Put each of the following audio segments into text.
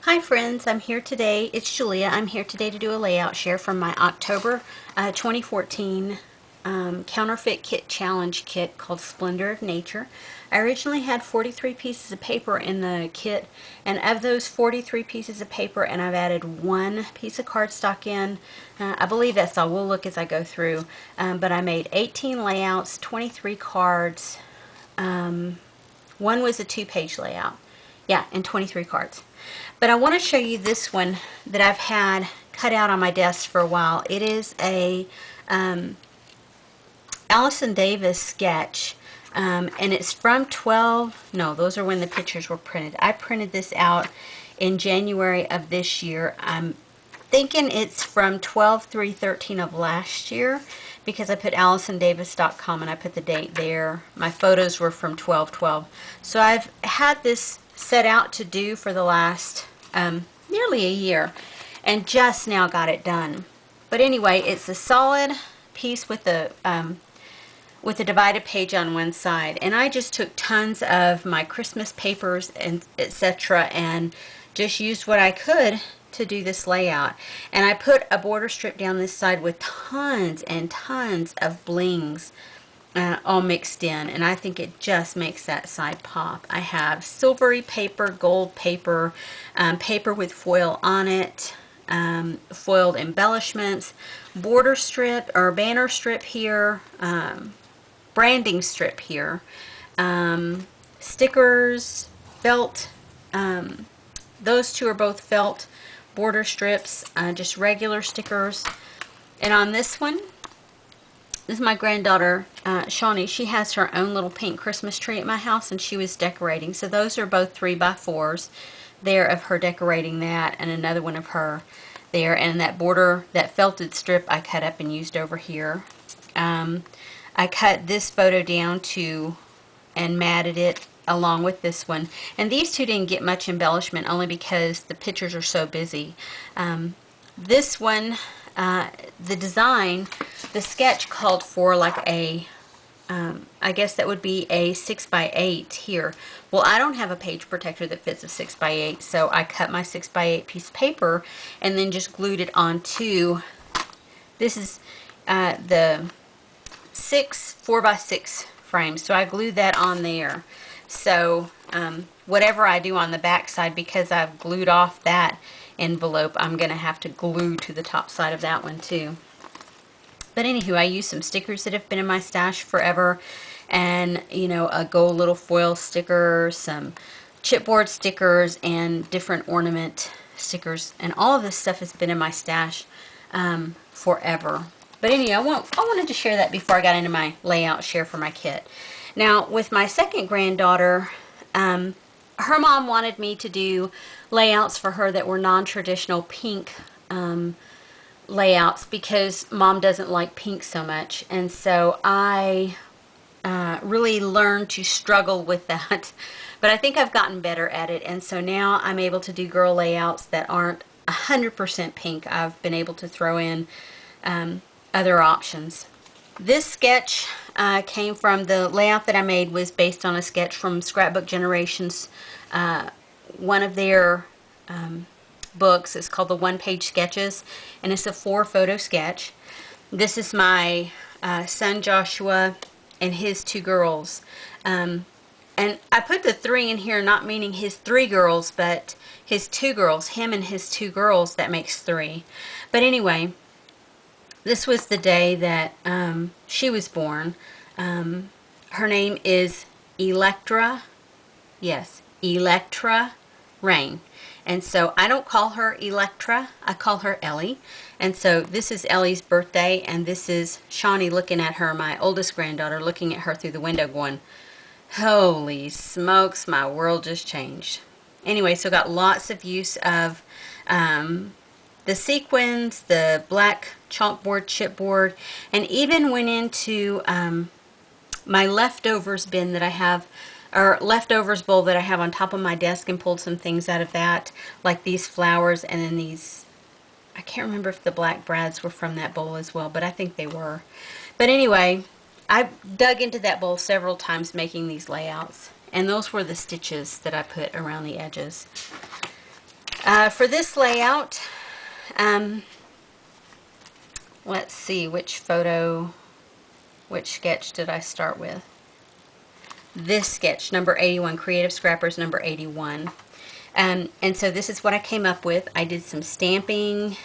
Hi friends, I'm here today. It's Julia. I'm here today to do a layout share from my October 2014 Counterfeit Kit Challenge kit called Splendor of Nature. I originally had 43 pieces of paper in the kit, and of those 43 pieces of paper, and I've added one piece of cardstock in. I believe that's all. We'll look as I go through. But I made 18 layouts, 23 cards. One was a 2-page layout. Yeah, and 23 cards. But I want to show you this one that I've had cut out on my desk for a while. It is a Allison Davis sketch, and it's from 12, no, those are when the pictures were printed. I printed this out in January of this year. I'm thinking it's from 12/3/13 of last year because I put AllisonDavis.com and I put the date there. My photos were from 12/12. So I've had this set out to do for the last nearly a year and just now got it done. But anyway, it's a solid piece with a divided page on one side, and I just took tons of my Christmas papers and etc. and just used what I could to do this layout. And I put a border strip down this side with tons and tons of blings all mixed in, and I think it just makes that side pop. I have silvery paper, gold paper, paper with foil on it, foiled embellishments, border strip or banner strip here, branding strip here, stickers, felt, those two are both felt border strips, just regular stickers. And on this one, this is my granddaughter, Shawnee. She has her own little pink Christmas tree at my house, and she was decorating. So those are both 3x4s there of her decorating that, and another one of her there. And that border, that felted strip, I cut up and used over here. I cut this photo down to and matted it along with this one. And these two didn't get much embellishment only because the pictures are so busy. This one, the design, the sketch called for like a, I guess that would be a 6x8 here. Well, I don't have a page protector that fits a 6x8, so I cut my 6x8 piece of paper and then just glued it onto, this is the 4x6 frames, so I glued that on there. So whatever I do on the back side, because I've glued off that envelope, I'm going to have to glue to the top side of that one too. But anywho, I used some stickers that have been in my stash forever, and you know, a gold little foil sticker, some chipboard stickers, and different ornament stickers, and all of this stuff has been in my stash forever. But anyway, I wanted to share that before I got into my layout share for my kit. Now, with my second granddaughter, her mom wanted me to do layouts for her that were non-traditional pink layouts because mom doesn't like pink so much. And so I really learned to struggle with that. But I think I've gotten better at it. And so now I'm able to do girl layouts that aren't 100% pink. I've been able to throw in other options. This sketch came from, the layout that I made was based on a sketch from Scrapbook Generations, one of their books. It's called the One-Page Sketches, and it's a 4-photo sketch. This is my son Joshua and his 2 girls. And I put the 3 in here, not meaning his 3 girls, but his 2 girls, him and his 2 girls, that makes 3. But anyway, this was the day that she was born. Her name is Electra. Yes, Electra Rain. And so I don't call her Electra, I call her Ellie. And so this is Ellie's birthday, and this is Shawnee looking at her, my oldest granddaughter, looking at her through the window going, holy smokes, my world just changed. Anyway, so got lots of use of the sequins, the black chalkboard, chipboard, and even went into my leftovers bin that I have, or leftovers bowl that I have on top of my desk, and pulled some things out of that, like these flowers, and then these, I can't remember if the black brads were from that bowl as well, but I think they were. But anyway, I dug into that bowl several times making these layouts, and those were the stitches that I put around the edges. For this layout, let's see which sketch did I start with? This sketch, number 81, Creative Scrappers number 81. And so this is what I came up with. I did some stamping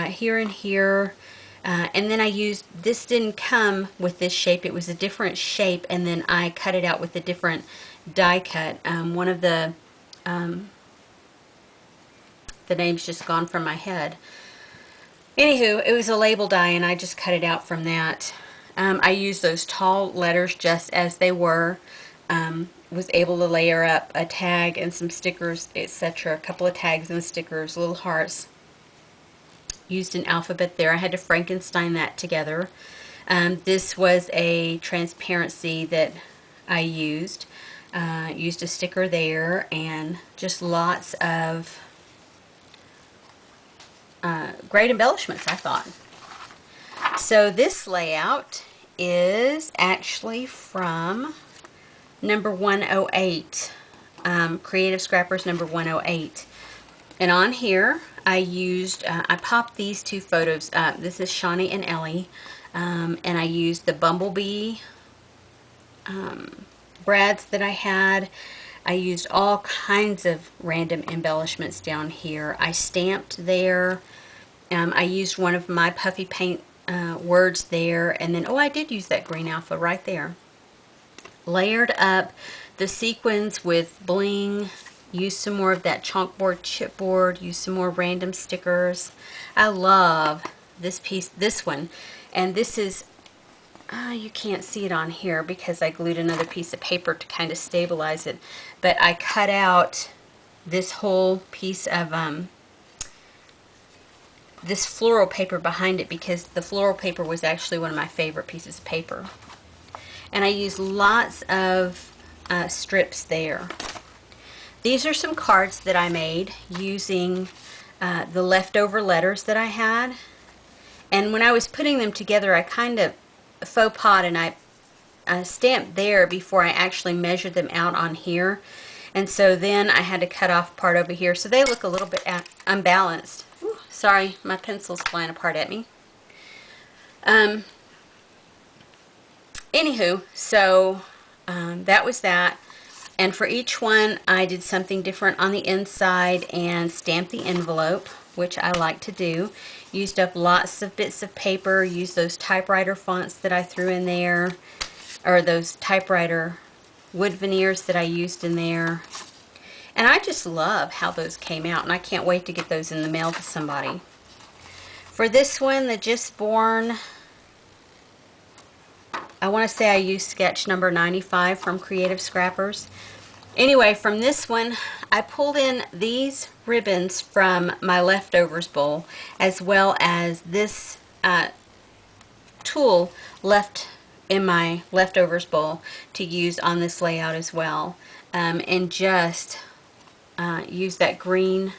here and here. And then I used, this didn't come with this shape, it was a different shape, and then I cut it out with a different die cut. One of the name's just gone from my head. Anywho, it was a label die, and I just cut it out from that. I used those tall letters just as they were. Was able to layer up a tag and some stickers, etc. A couple of tags and stickers, little hearts. Used an alphabet there. I had to Frankenstein that together. This was a transparency that I used. Used a sticker there, and just lots of great embellishments, I thought. So this layout is actually from number 108, Creative Scrappers number 108. And on here, I used, I popped these two photos up. This is Shawnee and Ellie. And I used the bumblebee brads that I had. I used all kinds of random embellishments down here. I stamped there. I used one of my puffy paint words there. And then, oh, I did use that green alpha right there. Layered up the sequins with bling. Used some more of that chalkboard chipboard. Used some more random stickers. I love this piece, this one. And this is, you can't see it on here because I glued another piece of paper to kind of stabilize it. But I cut out this whole piece of this floral paper behind it because the floral paper was actually one of my favorite pieces of paper. And I used lots of strips there. These are some cards that I made using the leftover letters that I had. And when I was putting them together, I kind of faux pas, and I stamped there before I actually measured them out on here. And so then I had to cut off part over here. So they look a little bit unbalanced. Ooh, sorry, my pencil's flying apart at me. Anywho, so that was that. And for each one, I did something different on the inside and stamped the envelope, which I like to do. Used up lots of bits of paper. Used those typewriter fonts that I threw in there, or those typewriter wood veneers that I used in there. And I just love how those came out, and I can't wait to get those in the mail to somebody. For this one, the Just Born, I want to say I used sketch number 95 from Creative Scrappers. Anyway, from this one, I pulled in these ribbons from my leftovers bowl, as well as this tulle left in my leftovers bowl to use on this layout as well. And just use that green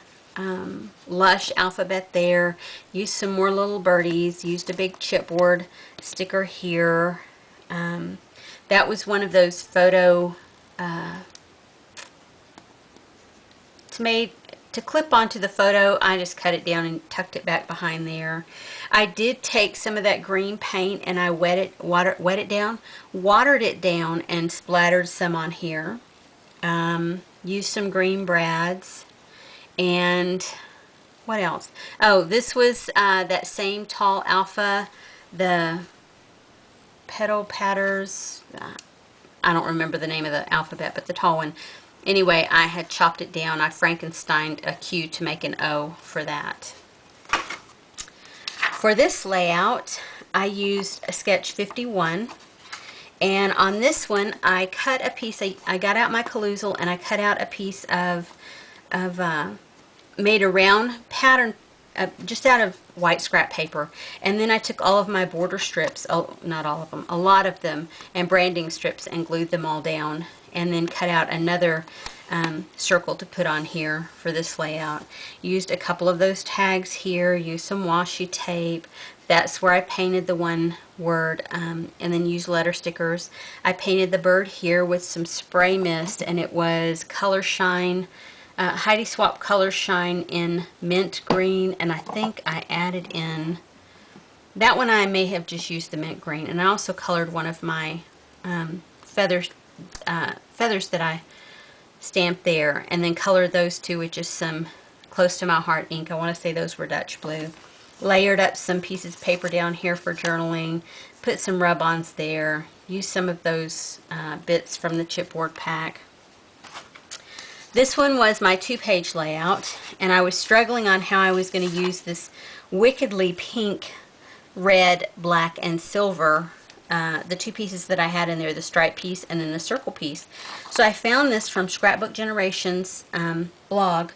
lush alphabet there. Used some more little birdies. Used a big chipboard sticker here. That was one of those photo to clip onto the photo. I just cut it down and tucked it back behind there. I did take some of that green paint and I watered it down and splattered some on here. Used some green brads. And what else? Oh, this was that same tall alpha, the petal patters. I don't remember the name of the alphabet, but the tall one. Anyway, I had chopped it down. I Frankensteined a Q to make an O for that. For this layout, I used a sketch 51. And on this one, I cut a piece. I got out my Caloozle and I cut out a piece of made a round pattern just out of white scrap paper, and then I took all of my border strips, not all of them, a lot of them, and branding strips, and glued them all down, and then cut out another circle to put on here for this layout. Used a couple of those tags here, used some washi tape. That's where I painted the one word, and then used letter stickers. I painted the bird here with some spray mist, and it was Color Shine Heidi Swap Color Shine in mint green, and I think I added in, that one I may have just used the mint green, and I also colored one of my feathers that I stamped there, and then colored those two with just some Close to My Heart ink. I want to say those were Dutch blue. Layered up some pieces of paper down here for journaling, put some rub-ons there, used some of those bits from the chipboard pack. This one was my 2-page layout, and I was struggling on how I was going to use this wickedly pink, red, black, and silver, the 2 pieces that I had in there, the stripe piece and then the circle piece. So I found this from Scrapbook Generations blog.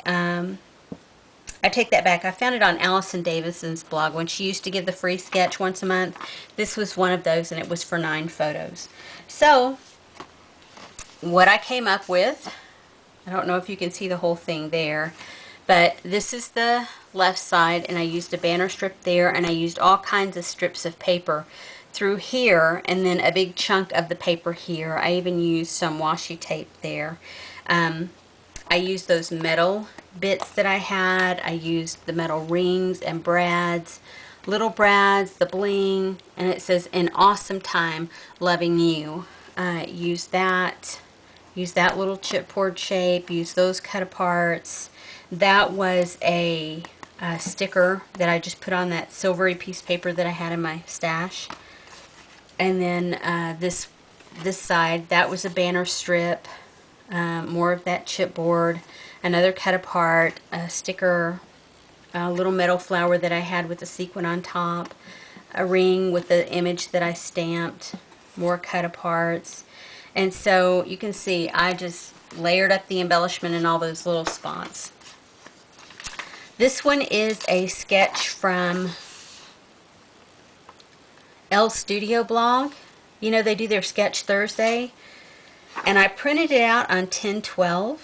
I take that back. I found it on Allison Davison's blog when she used to give the free sketch once a month. This was one of those, and it was for 9 photos. So what I came up with, I don't know if you can see the whole thing there, but this is the left side, and I used a banner strip there, and I used all kinds of strips of paper through here, and then a big chunk of the paper here. I even used some washi tape there. I used those metal bits that I had. I used the metal rings and brads, little brads, the bling, and it says, "An awesome time loving you." Use that little chipboard shape, use those cut aparts. That was a sticker that I just put on that silvery piece of paper that I had in my stash. And then this side, that was a banner strip, more of that chipboard, another cut apart, a sticker, a little metal flower that I had with a sequin on top, a ring with the image that I stamped, more cut aparts. And so you can see I just layered up the embellishment in all those little spots. This one is a sketch from Elle's Studio blog. You know, they do their Sketch Thursday. And I printed it out on 10/12.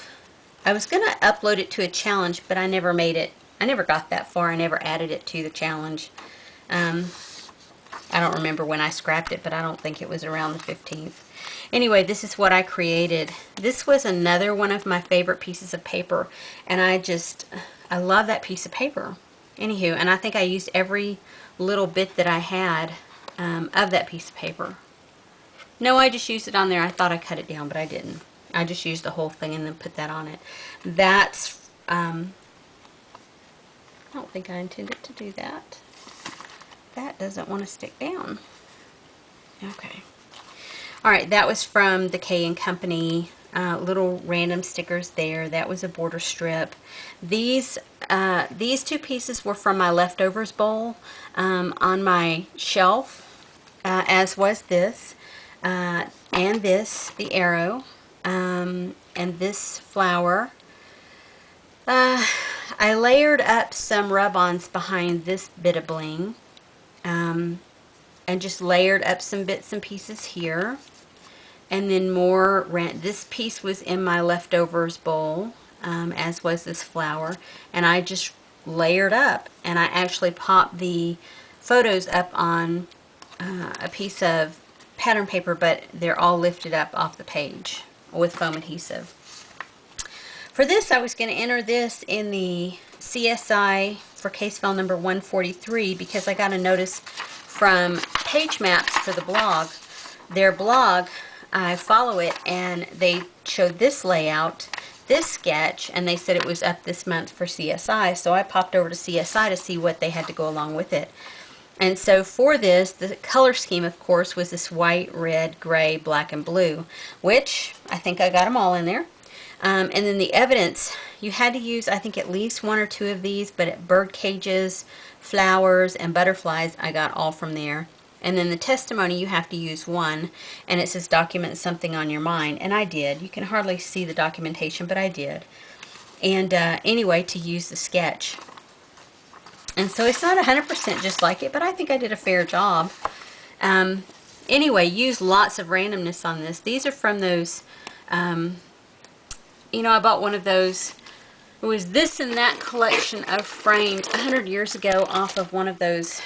I was going to upload it to a challenge, but I never made it. I never got that far. I never added it to the challenge. I don't remember when I scrapped it, but I don't think it was around the 15th. Anyway, this is what I created. This was another one of my favorite pieces of paper, and I love that piece of paper. Anywho, and I think I used every little bit that I had of that piece of paper. No, I just used it on there. I thought I cut it down, but I didn't. I just used the whole thing and then put that on it. That's, I don't think I intended to do that. That doesn't want to stick down. Okay. Alright, that was from the K & Company. Little random stickers there. That was a border strip. These 2 pieces were from my leftovers bowl on my shelf, as was this. And this, the arrow, and this flower. I layered up some rub-ons behind this bit of bling, and just layered up some bits and pieces here, and then more. This piece was in my leftovers bowl, as was this flower, and I just layered up, and I actually popped the photos up on a piece of pattern paper, but they're all lifted up off the page with foam adhesive. For this, I was going to enter this in the CSI for case file number 143 because I got a notice from Page Maps for the blog. Their blog, I follow it, and they showed this layout, this sketch, and they said it was up this month for CSI, so I popped over to CSI to see what they had to go along with it. And so for this, the color scheme, of course, was this white, red, gray, black, and blue, which I think I got them all in there. And then the evidence, you had to use, I think, at least 1 or 2 of these, but bird cages, flowers, and butterflies, I got all from there. And then the testimony, you have to use 1, and it says document something on your mind, and I did. You can hardly see the documentation, but I did. And anyway, to use the sketch. And so it's not 100% just like it, but I think I did a fair job. Anyway, use lots of randomness on this. These are from those, you know, I bought one of those. It was this and that collection of frames 100 years ago off of one of those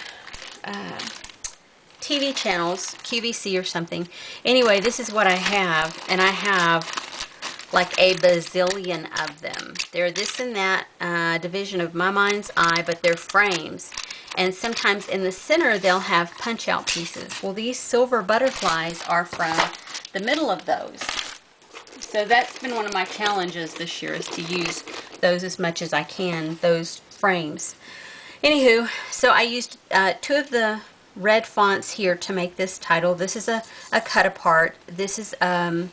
TV channels, QVC or something. Anyway, this is what I have, and I have like a bazillion of them. They're this and that division of my mind's eye, but they're frames. And sometimes in the center, they'll have punch-out pieces. Well, these silver butterflies are from the middle of those. So that's been one of my challenges this year, is to use those as much as I can, those frames. Anywho, so I used 2 of the red fonts here to make this title. This is a cut apart. This is a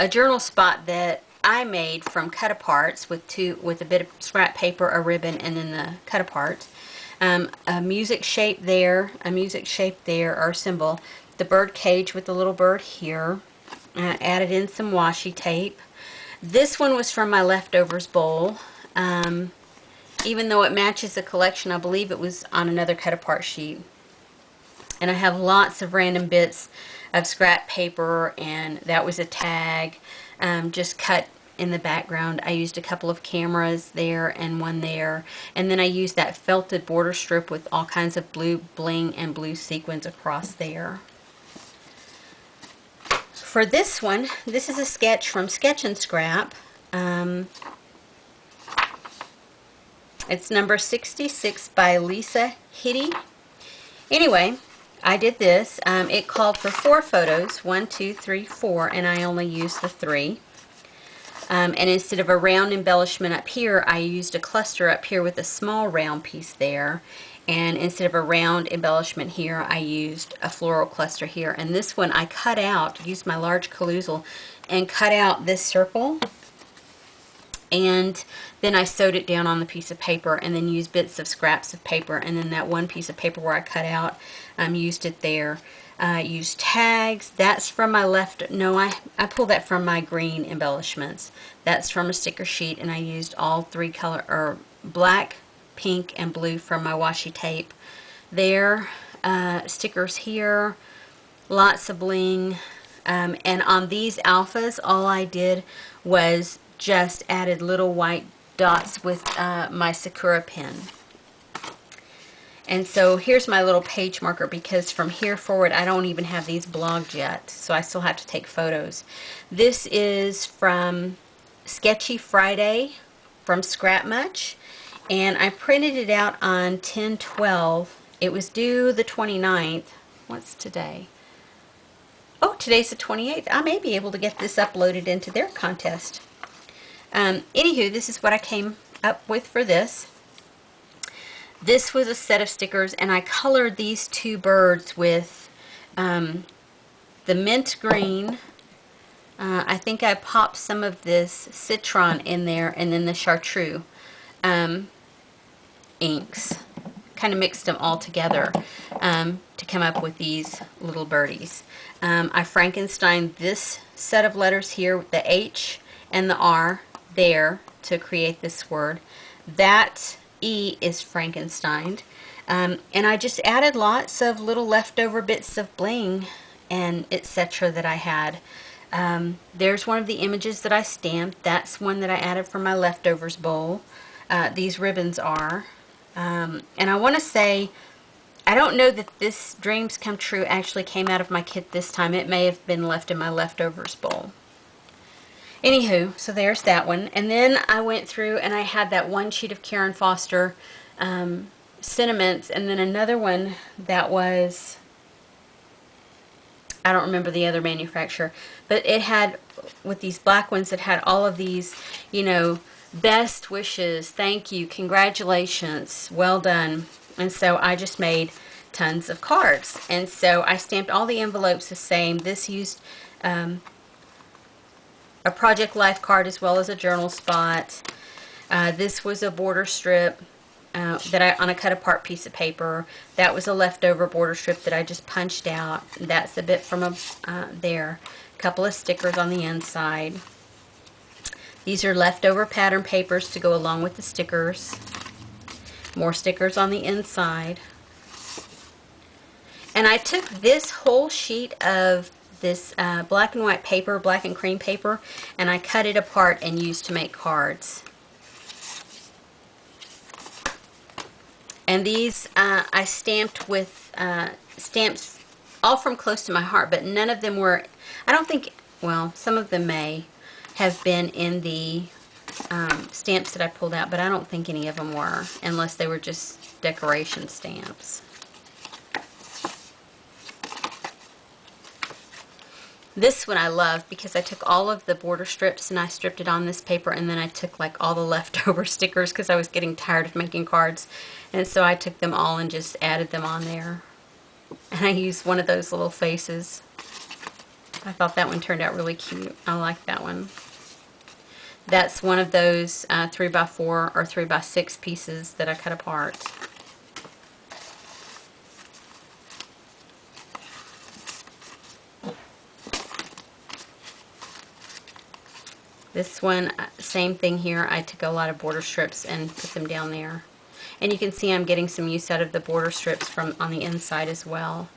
journal spot that I made from cut aparts with a bit of scrap paper, a ribbon, and then the cut apart. A music shape there, or symbol. The bird cage with the little bird here. Added in some washi tape. This one was from my leftovers bowl. Even though it matches the collection, I believe it was on another cut apart sheet. And I have lots of random bits of scrap paper, and that was a tag just cut in the background. I used a couple of cameras there and one there, and then I used that felted border strip with all kinds of blue bling and blue sequins across there. For this one, this is a sketch from Sketch and Scrap. It's number 66 by Lisa Hitty. Anyway, I did this. It called for 4 photos, 1, 2, 3, 4, and I only used the 3. And instead of a round embellishment up here, I used a cluster up here with a small round piece there. And instead of a round embellishment here, I used a floral cluster here. And this one I cut out, used my large caloozle, and cut out this circle. And then I sewed it down on the piece of paper, and then used bits of scraps of paper, and then that one piece of paper where I cut out, used it there. Used tags. That's from my I pulled that from my green embellishments. That's from a sticker sheet, and I used all 3 color, or black, pink, and blue from my washi tape there. Stickers here. Lots of bling. And on these alphas, all I did was just added little white dots with my Sakura pen. And so here's my little page marker, because from here forward I don't even have these blogged yet, so I still have to take photos. This is from Sketchy Friday from Scrap Much, and I printed it out on 10/12. It was due the 29th. What's today? Oh, today's the 28th. I may be able to get this uploaded into their contest. Anywho, this is what I came up with for this. This was a set of stickers, and I colored these 2 birds with the mint green. I think I popped some of this citron in there, and then the chartreuse inks. Kind of mixed them all together to come up with these little birdies. I Frankensteined this set of letters here with the H and the R there to create this word. That E is Frankensteined. And I just added lots of little leftover bits of bling and etc. that I had. There's one of the images that I stamped. That's one that I added from my leftovers bowl. These ribbons are. And I want to say, I don't know that this Dreams Come True actually came out of my kit this time. It may have been left in my leftovers bowl. Anywho, so there's that one. And then I went through and I had that one sheet of Karen Foster sentiments, and then another one that was, I don't remember the other manufacturer, but it had, with these black ones, that had all of these, you know, best wishes, thank you, congratulations, well done. And so I just made tons of cards. And so I stamped all the envelopes the same. This used a Project Life card as well as a journal spot. This was a border strip that I on a cut apart piece of paper. That was a leftover border strip that I just punched out. That's a bit from there. A couple of stickers on the inside. These are leftover pattern papers to go along with the stickers. More stickers on the inside. And I took this whole sheet of this black and white paper, black and cream paper, and I cut it apart and used to make cards. And these I stamped with stamps all from Close to My Heart, but none of them were, I don't think well, some of them may have been in the stamps that I pulled out, but I don't think any of them were, unless they were just decoration stamps. This one I love because I took all of the border strips and I stripped it on this paper, and then I took like all the leftover stickers because I was getting tired of making cards, and so I took them all and just added them on there. And I used one of those little faces. I thought that one turned out really cute. I like that one. That's one of those 3x4 or 3x6 pieces that I cut apart. This one, same thing here. I took a lot of border strips and put them down there. And you can see I'm getting some use out of the border strips from on the inside as well.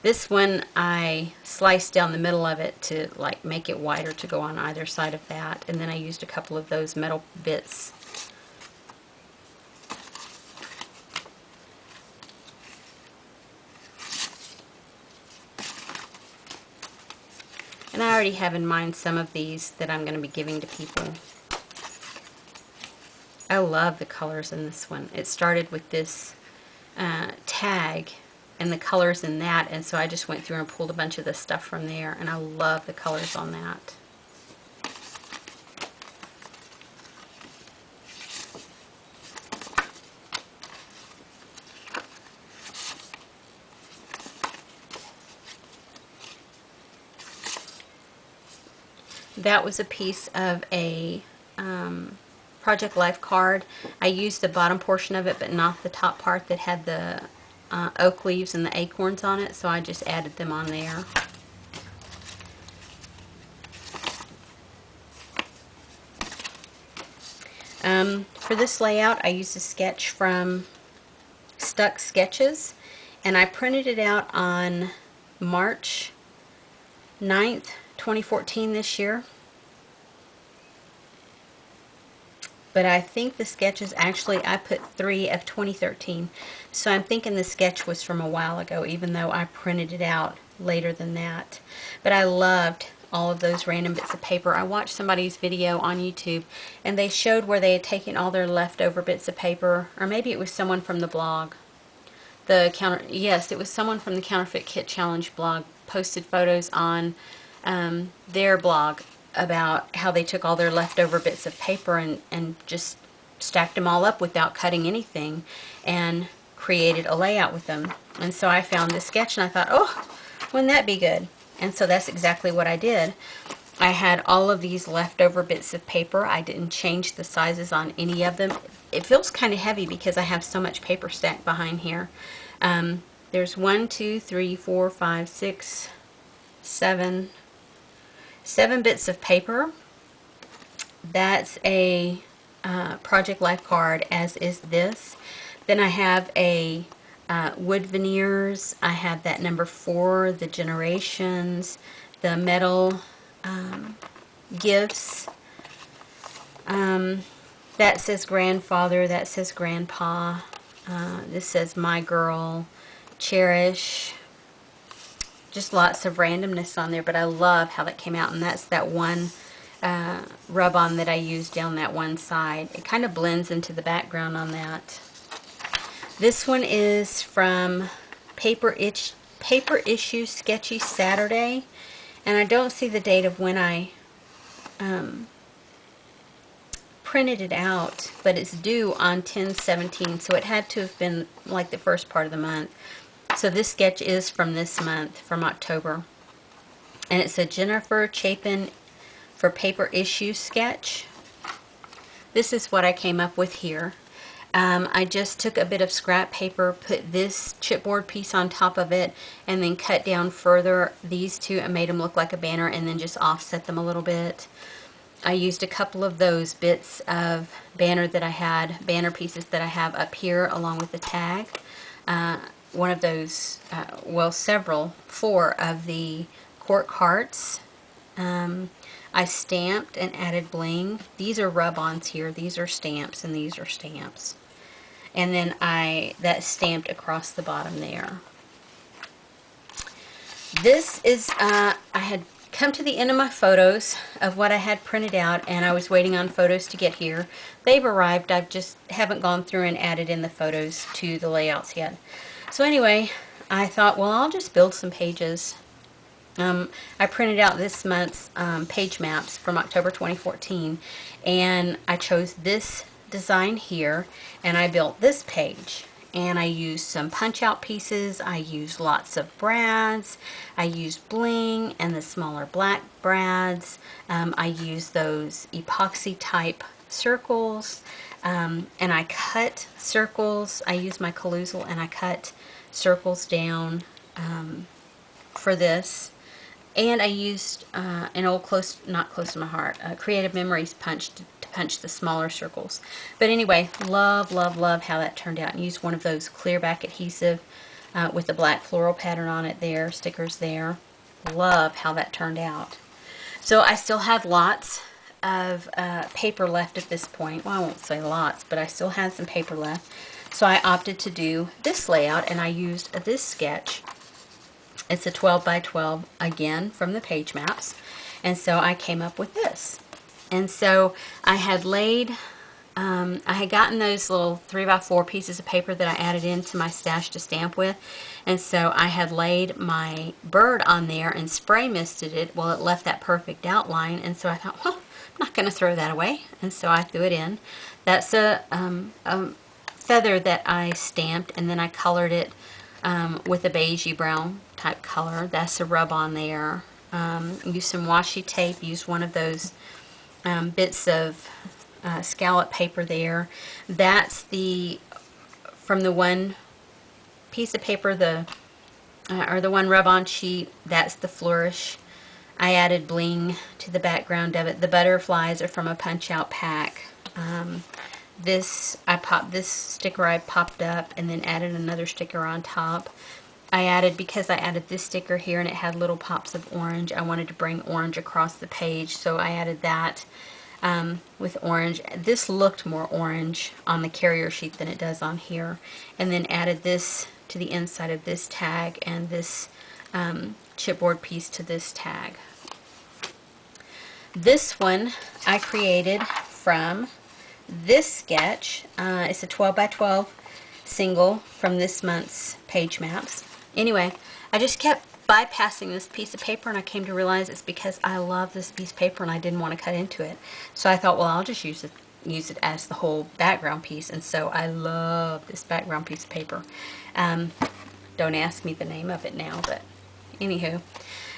This one I sliced down the middle of it to like make it wider to go on either side of that. And then I used a couple of those metal bits. And I already have in mind some of these that I'm going to be giving to people. I love the colors in this one. It started with this tag and the colors in that, and so I just went through and pulled a bunch of the stuff from there, and I love the colors on that. That was a piece of a Project Life card. I used the bottom portion of it, but not the top part that had the oak leaves and the acorns on it, so I just added them on there. For this layout, I used a sketch from Stuck Sketches, and I printed it out on March 9th, 2014 this year. But I think the sketches, actually, I put 3 of 2013. So I'm thinking the sketch was from a while ago, even though I printed it out later than that. But I loved all of those random bits of paper. I watched somebody's video on YouTube, and they showed where they had taken all their leftover bits of paper, or maybe it was someone from the blog. Yes, it was someone from the Counterfeit Kit Challenge blog, posted photos on their blog about how they took all their leftover bits of paper and just stacked them all up without cutting anything and created a layout with them. And so I found this sketch and I thought, oh, wouldn't that be good? And so that's exactly what I did. I had all of these leftover bits of paper. I didn't change the sizes on any of them. It feels kind of heavy because I have so much paper stacked behind here. There's 1, 2, 3, 4, 5, 6, 7 bits of paper. That's a Project Life card, as is this. Then I have a wood veneers. I have that number 4, the generations, the metal gifts. That says grandfather, that says grandpa. This says my girl, cherish. Just lots of randomness on there, but I love how that came out. And that's that one rub-on that I used down that one side. It kind of blends into the background on that. This one is from Paper Issue Sketchy Saturday, and I don't see the date of when I printed it out, but it's due on 10/17, so it had to have been like the first part of the month. So this sketch is from this month, from October, and it's a Jennifer Chapin for Paper Issue sketch. This is what I came up with here. I just took a bit of scrap paper, put this chipboard piece on top of it, and then cut down further these two and made them look like a banner, and then just offset them a little bit. I used a couple of those bits of banner that I had, banner pieces that I have up here along with the tag. One of those, well, several, 4 of the cork hearts. I stamped and added bling. These are rub-ons here. These are stamps, and these are stamps. And then that stamped across the bottom there. This is, I had come to the end of my photos of what I had printed out, and I was waiting on photos to get here. They've arrived. I just haven't gone through and added in the photos to the layouts yet. So anyway, I thought, well, I'll just build some pages. I printed out this month's page maps from October 2014, and I chose this design here, and I built this page. And I used some punch out pieces, I used lots of brads, I used bling and the smaller black brads, I used those epoxy type circles, and I cut circles. I used my Coloozle and I cut circles down for this. And I used an old not close to my heart, Creative Memories punch to punch the smaller circles. But anyway, love, love, love how that turned out. And used one of those clear back adhesive with the black floral pattern on it there, stickers there. Love how that turned out. So I still have lots of paper left at this point. Well, I won't say lots, but I still had some paper left. So I opted to do this layout, and I used this sketch. It's a 12 by 12 again from the page maps, and so I came up with this. And so I had laid, I had gotten those little 3 by 4 pieces of paper that I added into my stash to stamp with, and so I had laid my bird on there and spray misted it. Well, it left that perfect outline, and so I thought, well, I'm not going to throw that away, and so I threw it in. That's a feather that I stamped, and then I colored it with a beigey brown type color. That's a rub on there. Use some washi tape. Use one of those bits of scallop paper there. That's from the one piece of paper, or the one rub-on sheet. That's the flourish. I added bling to the background of it. The butterflies are from a punch-out pack. This sticker I popped up and then added another sticker on top. Because I added this sticker here and it had little pops of orange, I wanted to bring orange across the page, so I added that with orange. This looked more orange on the carrier sheet than it does on here. And then added this to the inside of this tag, and this chipboard piece to this tag. This one I created from this sketch. It's a 12 by 12 single from this month's page maps. Anyway, I just kept bypassing this piece of paper, and I came to realize it's because I love this piece of paper and I didn't want to cut into it. So I thought, well, I'll just use it as the whole background piece, and so I love this background piece of paper. Don't ask me the name of it now, but anywho.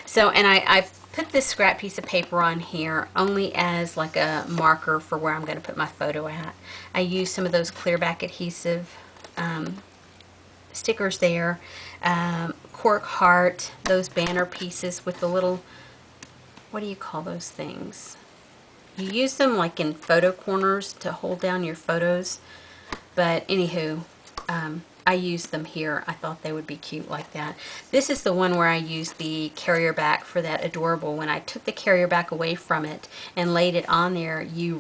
So, and I put this scrap piece of paper on here only as like a marker for where I'm going to put my photo at. I used some of those clear back adhesive stickers there, cork heart, those banner pieces with the little, what do you call those things? You use them like in photo corners to hold down your photos, but anywho, I used them here. I thought they would be cute like that. This is the one where I used the carrier back for that adorable. When I took the carrier back away from it and laid it on there, you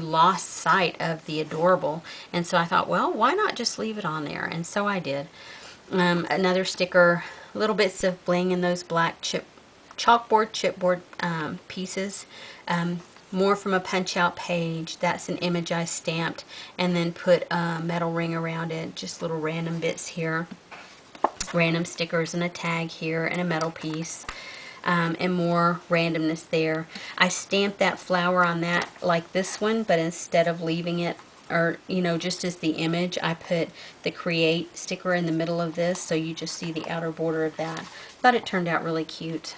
lost sight of the adorable. And so I thought, well, why not just leave it on there? And so I did. Another sticker, little bits of bling in those black chipboard pieces. More from a punch-out page. That's an image I stamped and then put a metal ring around it. Just little random bits here. Random stickers and a tag here and a metal piece. And more randomness there. I stamped that flower on that like this one, but instead of leaving it, or just as the image, I put the create sticker in the middle of this, so you just see the outer border of that. Thought it turned out really cute.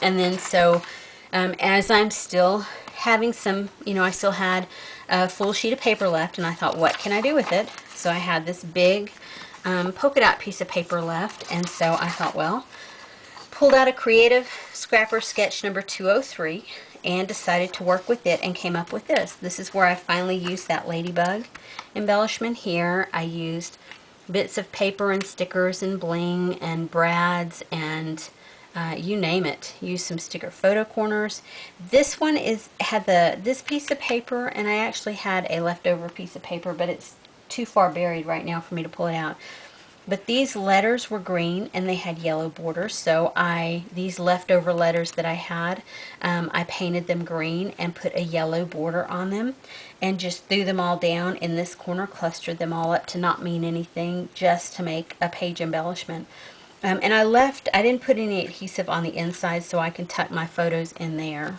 And then so as I'm still having some, I still had a full sheet of paper left, and I thought, what can I do with it? So I had this big polka dot piece of paper left, and so I thought, well, pulled out a Creative Scrapper sketch number 203 and decided to work with it and came up with this. This is where I finally used that ladybug embellishment here. I used bits of paper and stickers and bling and brads and you name it. Use some sticker photo corners. This one had this piece of paper, and I actually had a leftover piece of paper, but it's too far buried right now for me to pull it out. But these letters were green and they had yellow borders, so these leftover letters that I had, I painted them green and put a yellow border on them and just threw them all down in this corner, clustered them all up to not mean anything, just to make a page embellishment. And I didn't put any adhesive on the inside so I can tuck my photos in there.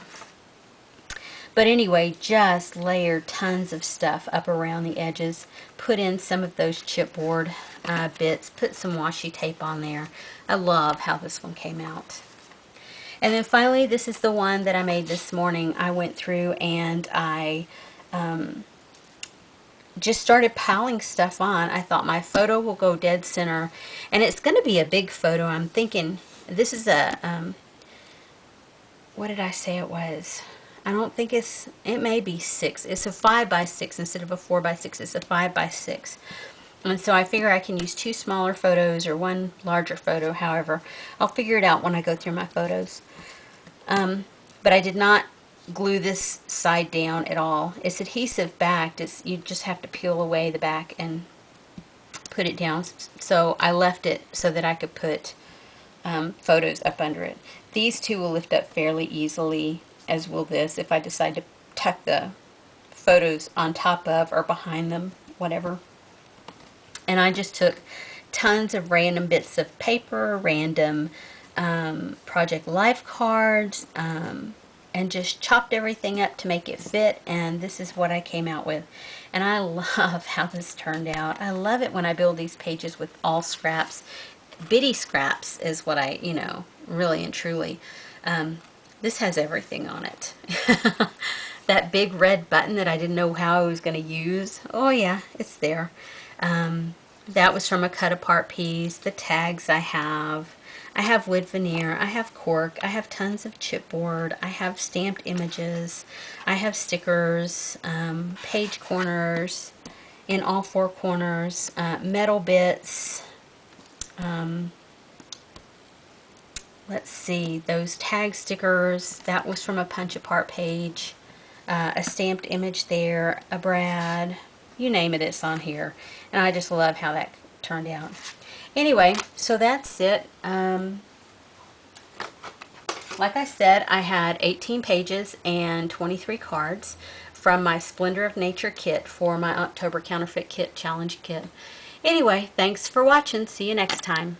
But anyway, just layered tons of stuff up around the edges. Put in some of those chipboard bits. Put some washi tape on there. I love how this one came out. And then finally, this is the one that I made this morning. I went through and I just started piling stuff on. I thought my photo will go dead center. And it's going to be a big photo. I'm thinking this is a, what did I say it was? I don't think it may be 6. It's a 5 by 6 instead of a 4 by 6. It's a 5 by 6. And so I figure I can use 2 smaller photos or 1 larger photo, however. I'll figure it out when I go through my photos. But I did not glue this side down at all. It's adhesive backed. You just have to peel away the back and put it down. So I left it so that I could put photos up under it. These two will lift up fairly easily, as will this, if I decide to tuck the photos on top of or behind them, whatever. And I just took tons of random bits of paper, random Project Life cards, and just chopped everything up to make it fit, and this is what I came out with. And I love how this turned out. I love it when I build these pages with all scraps. Bitty scraps is what I, really and truly. This has everything on it. That big red button that I didn't know how I was going to use. Oh yeah, it's there. That was from a cut apart piece. The tags I have wood veneer, I have cork, I have tons of chipboard, I have stamped images, I have stickers, page corners in all 4 corners, metal bits. Let's see, those tag stickers, that was from a punch apart page, a stamped image there, a brad, you name it, it's on here. And I just love how that turned out. Anyway, so that's it. Like I said, I had 18 pages and 23 cards from my Splendor of Nature kit for my October Counterfeit Kit Challenge kit. Anyway, thanks for watching. See you next time.